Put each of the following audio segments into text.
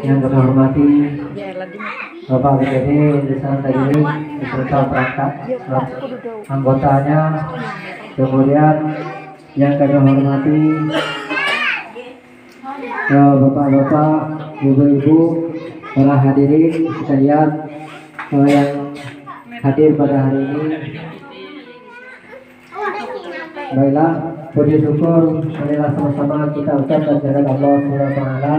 Yang kami hormati Bapak BPD Desa Tajiri beserta perangkat anggotanya, kemudian yang kami hormati Bapak-bapak, ibu-ibu, para hadirin sekalian yang hadir pada hari ini. Baiklah, puji syukur marilah sama-sama kita ucapkan kepada Allah Subhanahu wa taala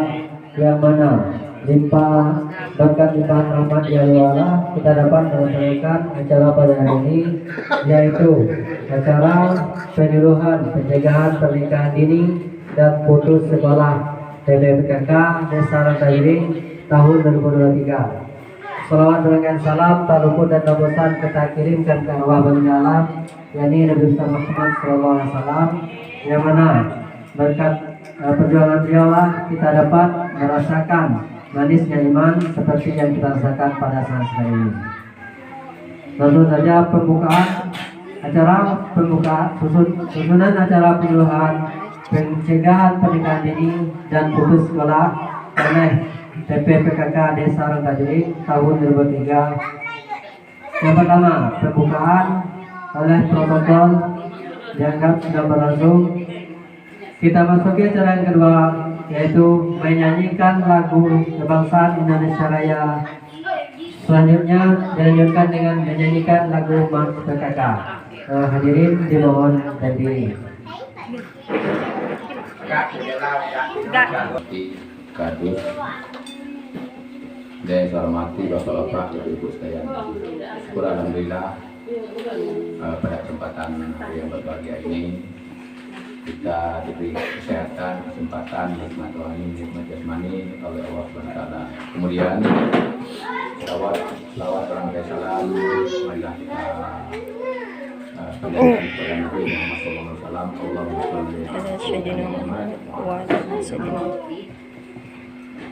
yang mana limpah berkat limpahan rahmat ya Allah kita dapat melaksanakan acara pada hari ini, yaitu acara penyuluhan pencegahan pernikahan dini dan putus sekolah TPPKK Desa Rantagiring tahun 2023. Salawat dengan salam tak luput dan tak bosan kita kirimkan ke arwah bani alam, yakni Nabi Muhammad SAW, yang mana berkat perjuangan beliaulah kita dapat merasakan manisnya iman seperti yang kita rasakan pada saat ini. Tentu saja susunan acara penyuluhan pencegahan pernikahan dini dan putus sekolah oleh TPPKK Desa Rantagiring tahun 2023. Yang pertama, pembukaan oleh protokol dianggap sudah berlangsung. Kita masuki acara yang kedua, yaitu menyanyikan lagu kebangsaan Indonesia Raya. Selanjutnya dilanjutkan dengan menyanyikan lagu Mas PKK. Hadirin dimohon berdiri. Kadus dan saya hormati bapak-bapak, ibu-ibu sekalian. Syukur alhamdulillah pada kesempatan hari yang berbahagia ini kita diberi kesehatan, kesempatan, nikmat rohani, nikmat jasmani oleh Allah Subhanahu wa taala. Kemudian selawat rangkaian salam marilah kita kepada Nabi Muhammad SAW. Allahumma sholli ala Muhammad.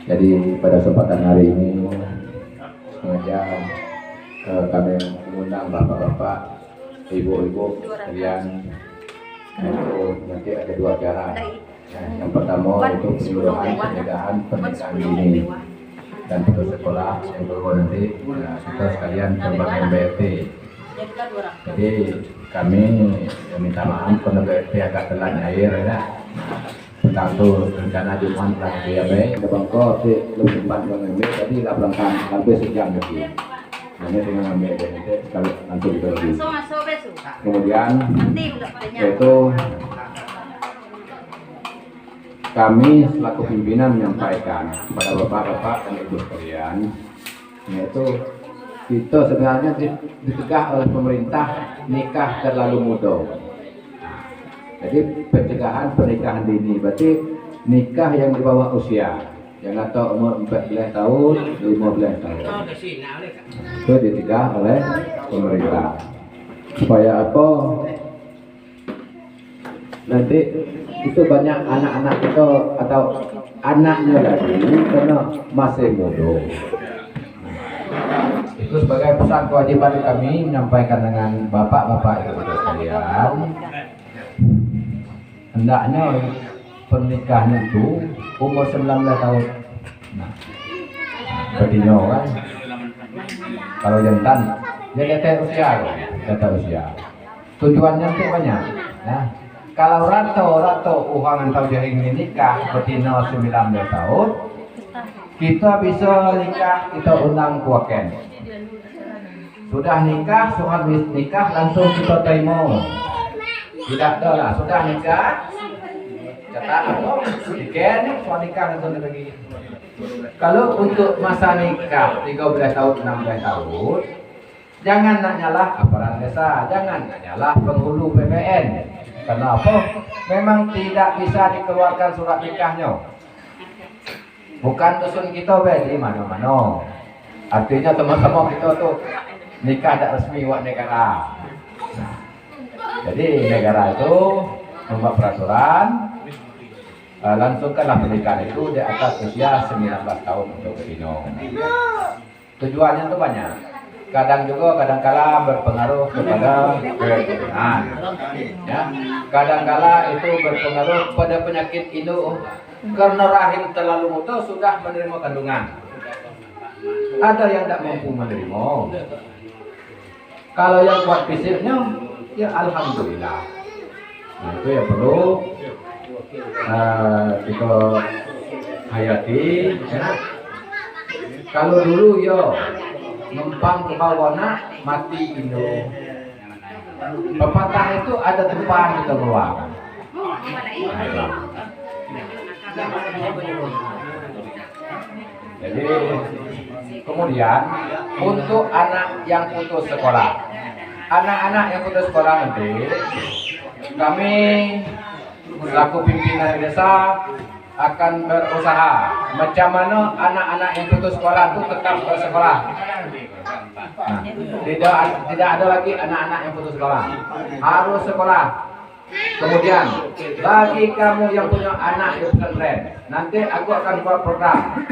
Jadi pada kesempatan hari ini sengaja kami mengundang bapak-bapak, ibu-ibu sekalian. Nanti ada dua acara. Yang pertama untuk penyuluhan pencegahan pernikahan dini dan putus sekolah. Yang kedua nanti kita sekalian tentang MBRT. Jadi kami minta maaf karena BRT agak telat air ya. Tentang itu rencana Jumat lah ya baik. Ada bangkok sih lebih cepat mengambil tadi lah belakang hampir sejam lagi. Hanya dengan ambil BRT kalau nanti kita lagi. Kemudian yaitu kami selaku pimpinan menyampaikan kepada bapak-bapak dan ibu sekalian, yaitu kita sebenarnya dicegah oleh pemerintah nikah terlalu muda. Jadi pencegahan pernikahan dini berarti nikah yang di bawah usia, yang atau umur 14 tahun, 15 tahun. Itu dicegah oleh pemerintah. Supaya apa? Nanti itu banyak anak-anak itu atau anaknya lagi karena masih muda. Itu sebagai pesan kewajiban kami menyampaikan dengan bapak-bapak ibu sekalian. Hendaknya pernikahan itu umur 19 tahun. Nah, bedino kan. Kalau jantan, dia data usia. Tujuannya itu banyak. Nah, kalau rato uangan tahu dia ingin nikah bedino 19 tahun, kita bisa nikah, kita undang kuaken. Sudah nikah, surat nikah langsung kita terima. Tidak ada lah, sudah nikah, catat apa? Tiket, surat nikah langsung lagi. Kalau untuk masa nikah 13 tahun, 16 tahun, jangan nak nyalah aparat desa, jangan nak nyalah penghulu PPN. Kenapa? Memang tidak bisa dikeluarkan surat nikahnya. Bukan dusun kita di mana-mana. Artinya teman-teman kita tuh nikah tak resmi buat negara. Jadi negara itu membuat peraturan langsungkanlah pernikahan itu di atas usia 19 tahun untuk bedino. Tujuannya itu banyak. Kadang juga kadang-kala berpengaruh kepada keturunan. Ya. Kadang-kala itu berpengaruh pada penyakit induk Karena rahim terlalu muda sudah menerima kandungan. Ada yang tidak mampu menerima. Kalau yang kuat fisiknya, ya alhamdulillah. Nah, itu yang perlu kita hayati. Ya. Kalau dulu yo ngempang ke bawah mati Indo. Pepatah itu ada tempat kita bawa. Jadi kemudian untuk anak yang putus sekolah, anak-anak yang putus sekolah nanti kami selaku pimpinan desa akan berusaha macam mana anak-anak yang putus sekolah itu tetap bersekolah. Nah, tidak ada lagi anak-anak yang putus sekolah, harus sekolah. Kemudian bagi kamu yang punya anak di pesantren, nanti aku akan buat program.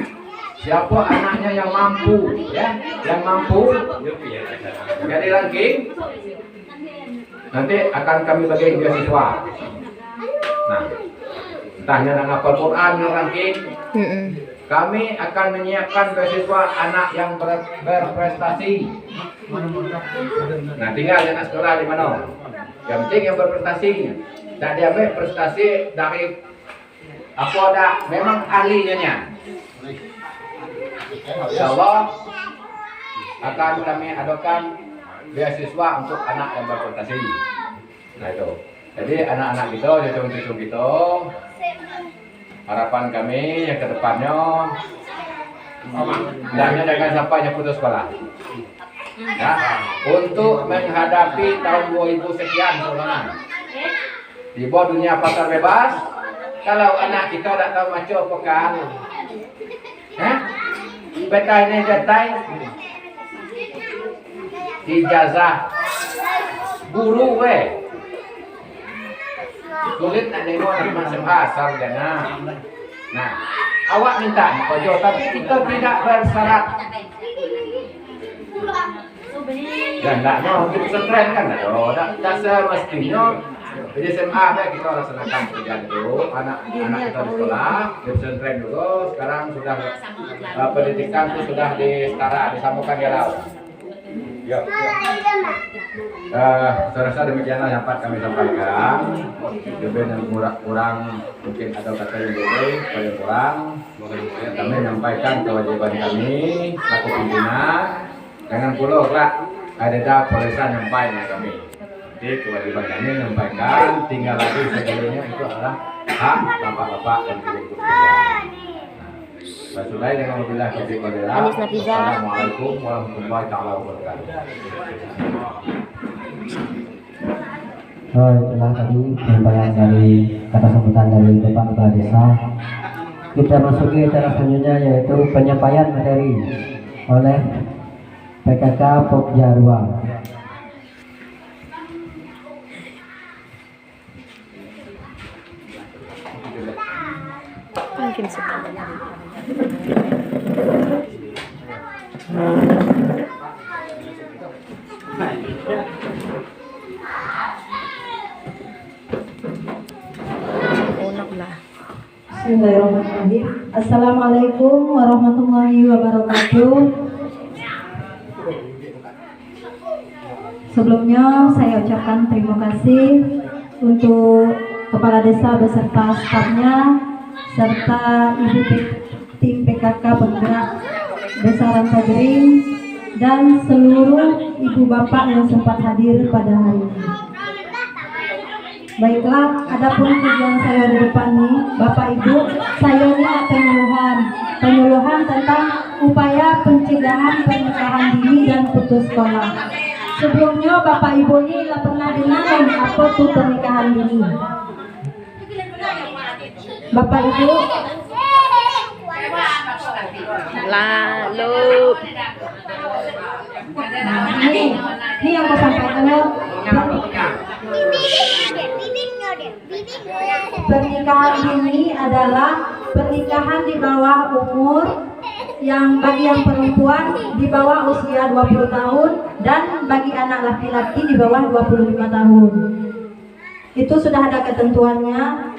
Siapa anaknya yang mampu, ya, yang mampu jadi ranking, nanti akan kami bagi beasiswa. Nah, entahnya nak ngapal Quran ranking, kami akan menyiapkan beasiswa anak yang berprestasi. Nah, tinggal anak sekolah di mana? Yang penting yang berprestasi. Dan diambil prestasi dari apa ada memang ahlinya. Insyaallah akan kami adakan beasiswa untuk anak yang berprestasi. Nah itu. Jadi anak-anak kita, cucu-cucu kita, harapan kami yang kedepannya, jangan sampai yang putus sekolah. Ya, untuk menghadapi tahun 2000 sekian sebenarnya. Di bawah dunia pasar bebas, kalau anak kita tidak tahu macam apa kan, betai ijazah guru sulit nak nengok nak masuk sarjana. Nah, awak minta kojo, tapi kita tidak bersyarat. Dan tidak mau untuk pesantren kan, tidak semestinya. Jadi SMA kita laksanakan pekerjaan itu, anak-anak kita di sekolah, di pesantren dulu. Sekarang sudah pendidikan itu sudah disambungkan galau. Ya. Saya rasa demikianlah yang dapat kami sampaikan. Lebih dan kurang mungkin ada kata yang lebih, paling kurang. Kami menyampaikan kewajiban kami selaku pimpinan. Jangan puluh lah ada polesan nyampaikan kami. Jadi kewajiban kami menyampaikan, tinggal lagi sebelumnya itu adalah hak bapak-bapak dan ibu-ibu sekalian. Basulai dengan wabillahi taufiq wal hidayah. Assalamualaikum warahmatullahi wabarakatuh. Itulah tadi penyampaian dari kata sambutan dari Bapak Kepala Desa. Kita masuki acara selanjutnya yaitu penyampaian materi oleh PKK Pokjarwa. Mungkin sebentar. Bismillahirrahmanirrahim. Assalamualaikum warahmatullahi wabarakatuh. Sebelumnya saya ucapkan terima kasih untuk Kepala Desa beserta stafnya serta Ibu tim PKK penggerak Desa Rantajering dan seluruh ibu bapak yang sempat hadir pada hari ini. Baiklah, adapun tujuan saya di depan nih, Bapak Ibu, saya ini penyuluhan tentang upaya pencegahan pernikahan dini dan putus sekolah. Sebelumnya Bapak Ibu ini pernah dengar apa itu pernikahan dini? Bapak Ibu? Lalu ini yang saya sampaikan. Pernikahan dini adalah pernikahan di bawah umur yang bagi yang perempuan di bawah usia 20 tahun dan bagi anak laki-laki di bawah 25 tahun. Itu sudah ada ketentuannya.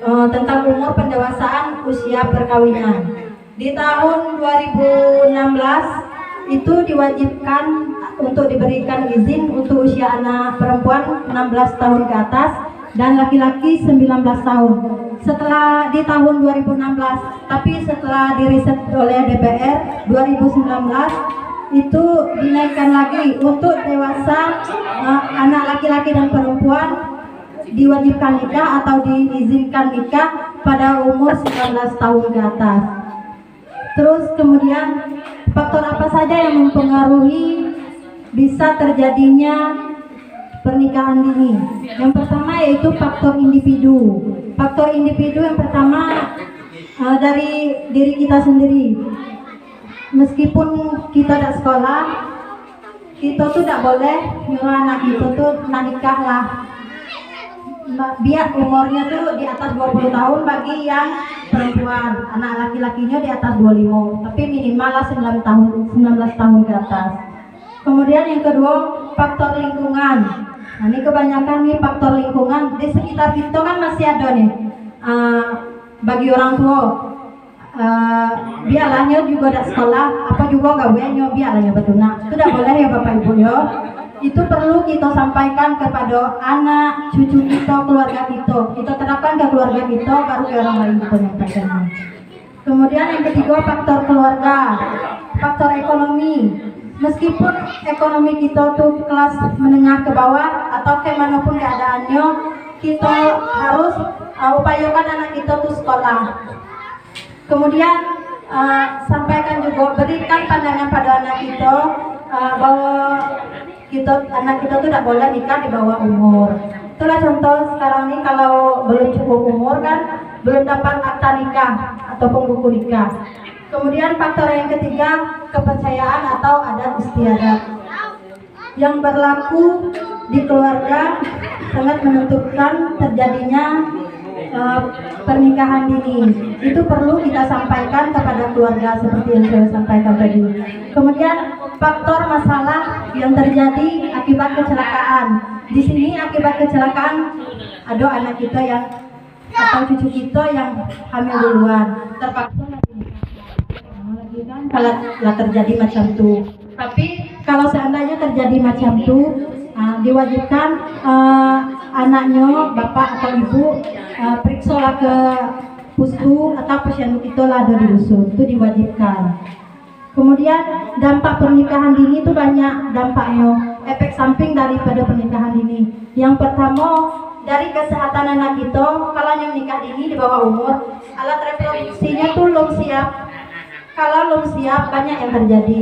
tentang umur pendewasaan usia perkawinan. Di tahun 2016 itu diwajibkan untuk diberikan izin untuk usia anak perempuan 16 tahun ke atas dan laki-laki 19 tahun. Setelah di tahun 2016, tapi setelah diriset oleh DPR 2019 itu dinaikkan lagi untuk dewasa anak laki-laki dan perempuan diwajibkan nikah atau diizinkan nikah pada umur 19 tahun ke atas. Terus kemudian faktor apa saja yang mempengaruhi bisa terjadinya pernikahan dini? Yang pertama yaitu faktor individu. Faktor individu yang pertama dari diri kita sendiri. Meskipun kita tidak sekolah, kita tuh tidak boleh nyuruh anak kita tuh nikah lah. Biar umurnya tuh di atas 20 tahun bagi yang perempuan, anak laki-lakinya di atas 25, tapi minimal lah 19 tahun ke atas. Kemudian yang kedua, faktor lingkungan. Nah, ini kebanyakan nih faktor lingkungan di sekitar kita kan masih ada nih. Bagi orang tua, biarlahnya juga ada sekolah, apa juga gawennya biarlahnya betul. Nah, itu tidak boleh ya Bapak Ibu ya. Itu perlu kita sampaikan kepada anak, cucu kita, keluarga kita. Kita terapkan ke keluarga kita, baru ke orang lain kita nyampaikan. Kemudian yang ketiga, faktor keluarga, faktor ekonomi. Meskipun ekonomi kita tuh kelas menengah ke bawah atau kemanapun keadaannya, kita harus upayakan anak kita tuh sekolah. Kemudian sampaikan juga, berikan pandangan pada anak kita bahwa anak kita tuh tidak boleh nikah di bawah umur. Itulah contoh sekarang nih, kalau belum cukup umur kan belum dapat akta nikah ataupun buku nikah. Kemudian faktor yang ketiga, kepercayaan atau adat istiadat yang berlaku di keluarga sangat menentukan terjadinya pernikahan dini. Itu perlu kita sampaikan kepada keluarga seperti yang saya sampaikan tadi. Kemudian faktor masalah yang terjadi akibat kecelakaan. Di sini akibat kecelakaan ada anak kita yang atau cucu kita yang hamil duluan, terpaksa lagi kan kalau terjadi macam itu. Tapi kalau seandainya terjadi macam itu, diwajibkan anaknya, bapak atau ibu periksalah ke pustu atau posyandu kita lah ada di dusun, itu diwajibkan. Kemudian dampak pernikahan dini itu banyak dampaknya, efek samping daripada pernikahan dini. Yang pertama, dari kesehatan anak kita, kalau yang nikah dini di bawah umur, alat reproduksinya tuh belum siap. Kalau belum siap, banyak yang terjadi.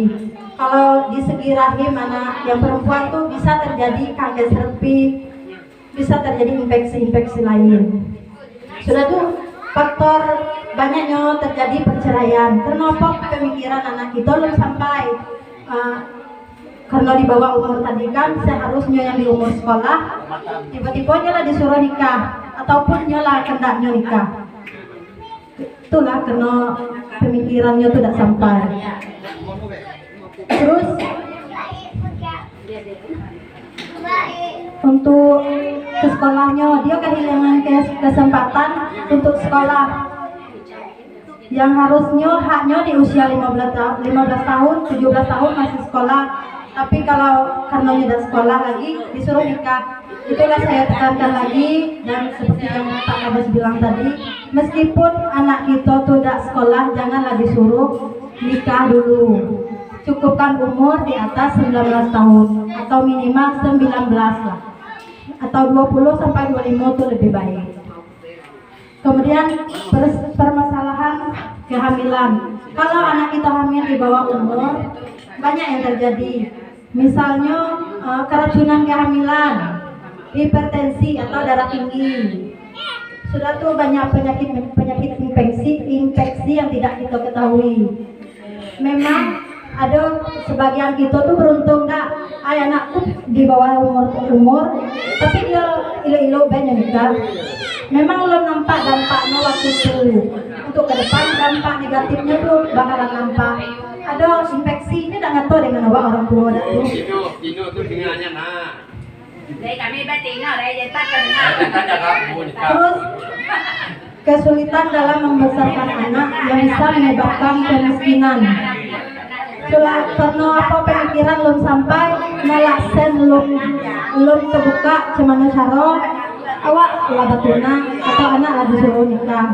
Kalau di segi rahim anak yang perempuan tuh bisa terjadi kanker cervix, bisa terjadi infeksi-infeksi lain. Sudah tuh faktor banyaknya terjadi perceraian. Kenapa pemikiran anak kita belum sampai? Karena di bawah umur tadi kan seharusnya yang di umur sekolah, tiba-tiba nyala disuruh nikah ataupun nyala kendaknya nikah. Itulah karena pemikirannya tuh tidak sampai. Terus untuk ke sekolahnya, dia kehilangan kesempatan untuk sekolah yang harusnya haknya di usia 15 tahun, 17 tahun masih sekolah. Tapi kalau karena sudah sekolah lagi disuruh nikah. Itulah saya tekankan lagi, dan seperti yang Pak Kabas bilang tadi, meskipun anak kita tidak sekolah, janganlah disuruh nikah dulu. Cukupkan umur di atas 19 tahun atau minimal 19 lah, atau 20 sampai 25 itu lebih baik. Kemudian permasalahan kehamilan. Kalau anak kita hamil di bawah umur, banyak yang terjadi. Misalnya keracunan kehamilan, hipertensi atau darah tinggi. Sudah tuh banyak penyakit infeksi yang tidak kita ketahui. Memang ada sebagian kita tuh beruntung anakku di bawah umur, tapi dia ilo banyak nikah. Memang belum nampak dampaknya waktu itu. Untuk ke depan dampak negatifnya tuh bakalan nampak. Ada infeksi ini tidak ngatur dengan orang tua tuh. Tino tuh dengannya nah. Đây kami batin nào đây, jadi tak kenal. Tanya kamu nikah. Terus kesulitan dalam membesarkan anak yang bisa menyebabkan kemiskinan. Itulah karena apa pemikiran belum sampai, nalaksen belum terbuka cemana cara awak lah batuna atau anak lah disuruh nikah.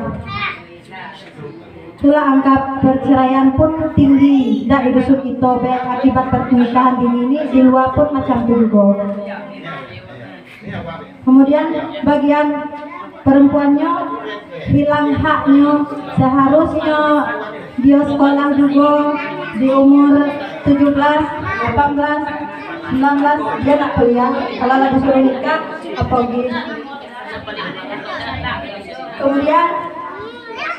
Itulah angka perceraian pun tinggi dari dusun kita baik akibat pernikahan dini ini, di luar pun macam itu juga. Kemudian bagian perempuannya hilang haknya, seharusnya dia sekolah juga di umur 17, 18, 19 dia nak kuliah, kalau lagi disuruh nikah apa gitu. Kemudian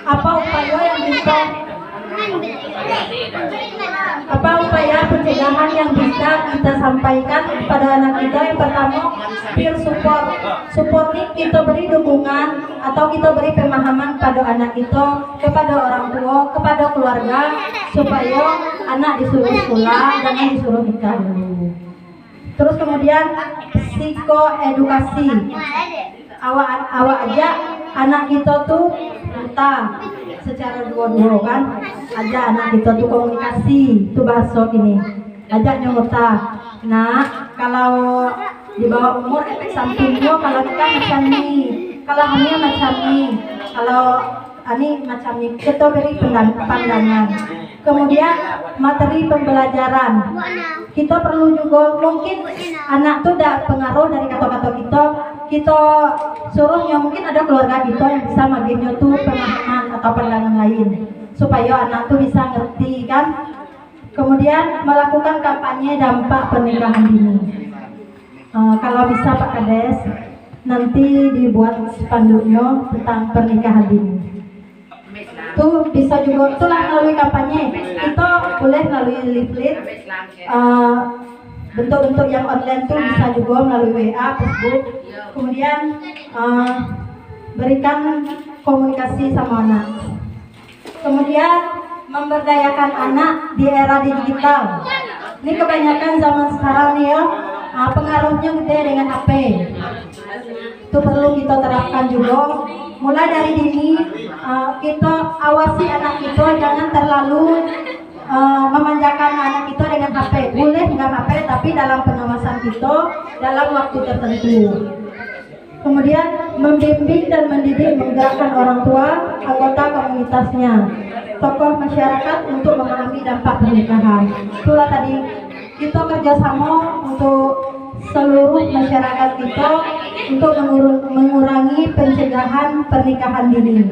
apa upaya pencegahan yang bisa kita sampaikan kepada anak kita? Yang pertama, peer support ini kita beri dukungan atau kita beri pemahaman pada anak kita, kepada orang tua, kepada keluarga, supaya anak disuruh sekolah, jangan disuruh nikah dulu. Terus kemudian psikoedukasi, awak aja anak kita tuh buta secara dua-dua kan, aja anak kita tuh komunikasi tuh bahasa gini, ajaknya buta. Nah kalau di bawah umur efek sampingnya, kalau kita macam ini, kalau hamil macam ini, kalau ini macam ini, kita beri pandangan. Kemudian materi pembelajaran, kita perlu juga, mungkin anak tuh ada pengaruh dari kata-kata kita suruhnya, mungkin ada keluarga kita yang bisa maginya tuh pemahaman atau pandangan lain supaya anak tuh bisa ngerti kan. Kemudian melakukan kampanye dampak pernikahan dini. Kalau bisa Pak Kades nanti dibuat spanduknya tentang pernikahan dini. Tuh bisa juga, itulah melalui kampanye. Kita boleh melalui leaflet, bentuk-bentuk yang online tuh bisa juga melalui WA, Facebook. Kemudian berikan komunikasi sama anak. Kemudian memberdayakan anak di era digital. Ini kebanyakan zaman sekarang nih ya, pengaruhnya gede dengan HP. Itu perlu kita terapkan juga. Mulai dari dini kita awasi anak kita, jangan terlalu memanjakan anak kita dengan HP. Boleh nggak HP, tapi dalam pengawasan kita dalam waktu tertentu. Kemudian membimbing dan mendidik, menggerakkan orang tua, anggota komunitasnya, tokoh masyarakat untuk memahami dampak pernikahan. Itulah tadi kita kerjasama untuk seluruh masyarakat kita untuk mengurangi pencegahan pernikahan dini.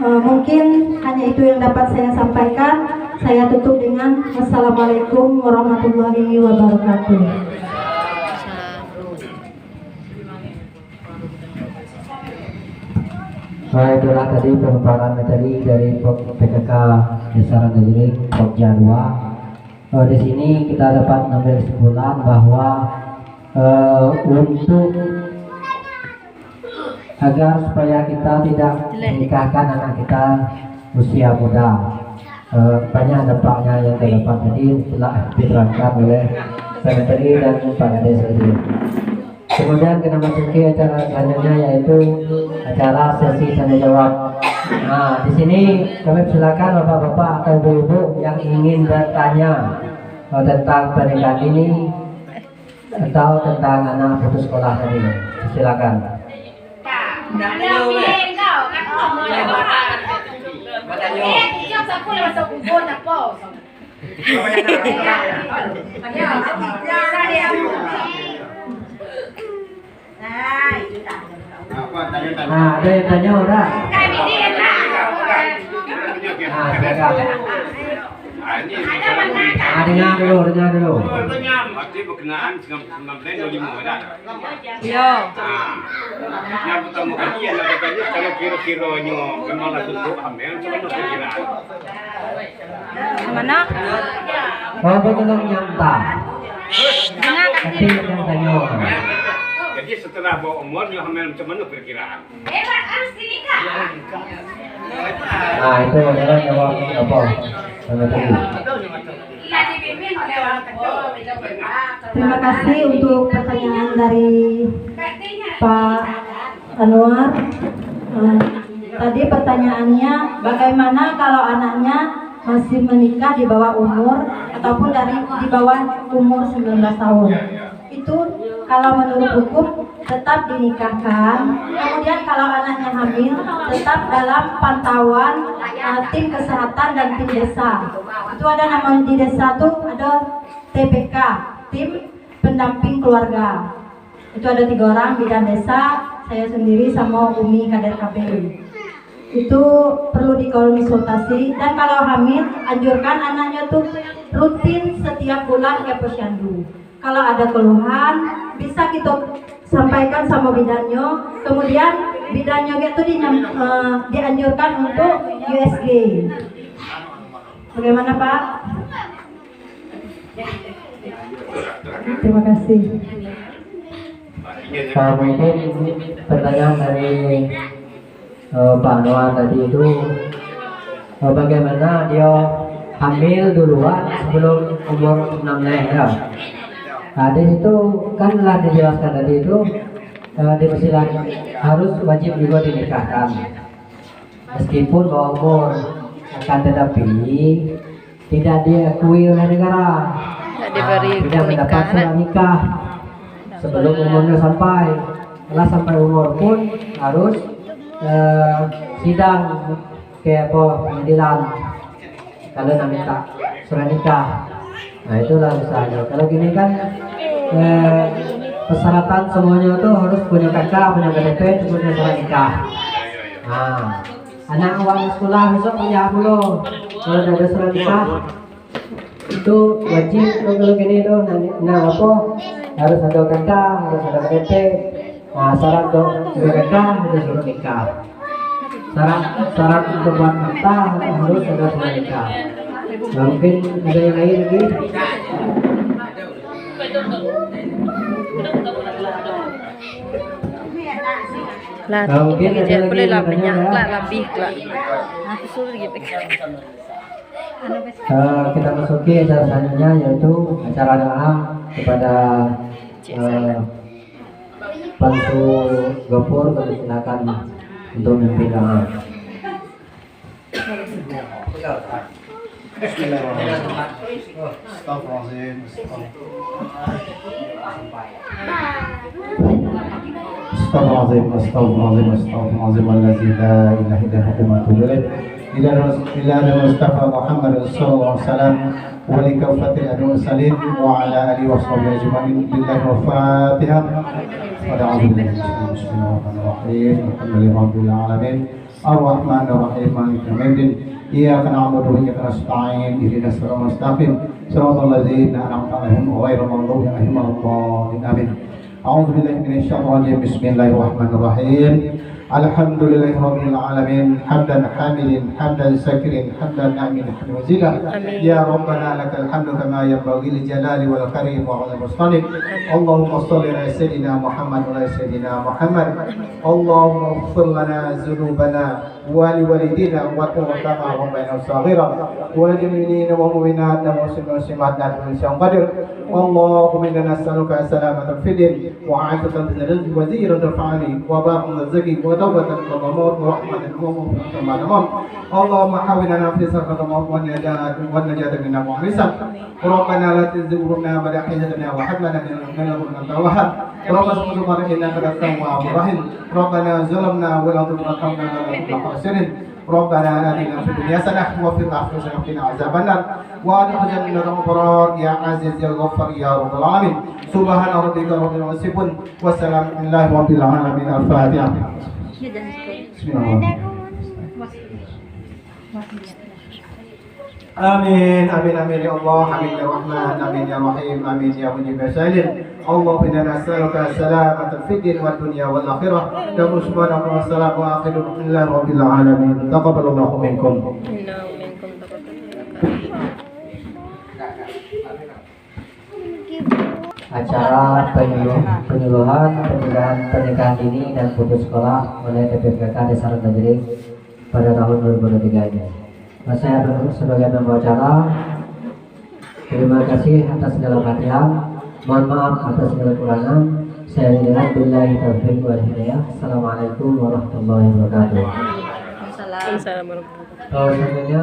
Mungkin hanya itu yang dapat saya sampaikan. Saya tutup dengan wassalamualaikum warahmatullahi wabarakatuh. Itulah tadi pemaparan materi dari PKK Desa Randajiring Pokja 2. Di sini kita dapat mengambil kesimpulan bahwa untuk agar supaya kita tidak menikahkan anak kita usia muda, banyak dampaknya yang terdapat tadi telah diterangkan oleh Sekretari dan Pak Kades tadi. Kemudian kita masuki acara selanjutnya, yaitu acara sesi tanya jawab. Nah, di sini kami silakan bapak-bapak atau ibu-ibu yang ingin bertanya tentang pernikahan ini atau tentang anak putus sekolah tadi. Silakan. Nah, ada yang tanya udah? Nah, silakan. Dengar dulu. Arti berkenaan dengan brand 25 dah. Yo. Yang pertama kali adalah katanya kalau kira-kiranya memang lah untuk hamil, cuma nak perkiraan. Mana? Oh, belum nyata. Tapi yang tanya. Jadi setelah bawa umur, dia hamil macam mana perkiraan? Nah, itu adalah jawab apa? Terima kasih untuk pertanyaan dari Pak Anwar. Tadi pertanyaannya, bagaimana kalau anaknya masih menikah di bawah umur ataupun di bawah umur 19 tahun? Itu kalau menurut hukum tetap dinikahkan. Kemudian kalau anaknya hamil tetap dalam pantauan tim kesehatan dan tim desa. Itu ada namanya di desa tuh ada TPK, tim pendamping keluarga. Itu ada 3 orang bidan desa, saya sendiri sama Umi kader KPU. Itu perlu dikonsultasi, dan kalau hamil anjurkan anaknya tuh rutin setiap bulan ke posyandu. Kalau ada keluhan bisa kita sampaikan sama bidannya, kemudian bidannya itu dianjurkan untuk USG. Bagaimana Pak? Terima kasih. Mungkin pertanyaan dari Pak Anwar tadi itu, bagaimana dia hamil duluan sebelum umur 6 ya. Nah, di situ kan telah dijelaskan tadi itu dipersilakan harus wajib juga dinikahkan meskipun bawah umur, akan tetapi tidak diakui oleh negara. Tidak mendapat surat nikah sebelum umurnya sampai. Setelah sampai umur pun harus sidang ke pengadilan kalau minta surat nikah. Nah itulah misalnya. Kalau gini kan persyaratan semuanya itu harus punya KK, punya KTP, punya surat nikah. Nah, anak uang sekolah besok punya dulu. Kalau ada surat nikah itu wajib. Kalau gini itu nah apa harus ada KK, harus ada KTP. Nah, syarat untuk KK harus surat nikah. Syarat untuk buat akta harus ada surat nikah. Nah, mungkin ada yang lain lagi. Lah, mungkin ada lagi boleh lah pertanyaan, banyak ya? lah lebih lah. Aku suruh gitu. Kita masuki acara selanjutnya, yaitu acara doa kepada Pansu Gopur. Kami silakan untuk memimpin doa. Astaghfirullahaladzim allazi la ilaha illa huwa atubu ilaih. Ila Mustafa Muhammad sallallahu alaihi wasallam wa li kafatil mursalin wa ala alihi wa sahbihi ajma'in. Billahi wal Fatihah. Wa a'udzu billahi bismillahirrahmanirrahim. Alhamdulillahirabbil alamin. Ar-Rahmanir Rahim. Maliki yaumiddin. Iyyaka na'budu wa iyyaka nasta'in. Ihdinas siratal mustaqim. Siratal ladzina an'amta 'alaihim ghairil maghdubi 'alaihim waladdallin. Amin. A'udzu billahi minasyaitonir rajim. Bismillahirrahmanirrahim. Alhamdulillahirabbil alamin. Hamdan hamidin, hamdan sakirin, hamdan na'imin, hamdan mazidah. Ya Rabbana lakal hamdu kama yanbaghi li jalali wal karim wa 'ala mustaqim. Allahumma shalli ala sayyidina Muhammad wa ala sayyidina Muhammad. Allahumma ighfir lana dzunubana wa li walidina wa tawaffa rabbayna saghira wa lil mu'minina wa mu'minat wa muslimat dan muslimat qadir. Allahumma inna nas'aluka salamatan fid din wa 'afiyatan fil rizqi wa ziyaratan fil 'amali wa barakatan rizqi wa tawbatan fil maut wa rahmatan wa maghfiratan ma'al maut. Allahumma hawwina fi sarqati maut wa najata min al-mu'risan. Rabbana la tuzigh qulubana ba'da idh hadaytana wa hab lana min ladunka rahmatan wahhab. Rabbana subhanahu innaka at-tawwabur rahim. Rabbana zalamna wa la tughfirna lana khasirin. Rabbana atina fid dunya hasanah wa fil akhirati hasanah wa qina adzabannar wa adkhilna jannatal abrar ya aziz ya ghaffar ya rabbal alamin. Subhana rabbika rabbil izzati wa salamun alal rabbil alamin. Al-Fatihah. Bismillahirrahmanirrahim. Amin, amin, amin ya Allah, amin ya Rahman, amin ya Rahim, amin ya Mujib Salim. Allah inna nas'aluka salamatan fid din wad dunya wal akhirah. Ya subhanahu wa ta'ala wa akhiru billahi rabbil alamin. Taqabbalallahu minkum. Acara penyuluhan pernikahan dini dan putus sekolah oleh TPPK Desa Rentajering pada tahun 2023 ini. Saya sebagai pembawa acara, terima kasih atas segala perhatian, mohon maaf atas segala kekurangan. Saya Ridwan billahi taufiq wal hidayah. Assalamualaikum warahmatullahi wabarakatuh. Assalamualaikum warahmatullahi wabarakatuh. Bahwasanya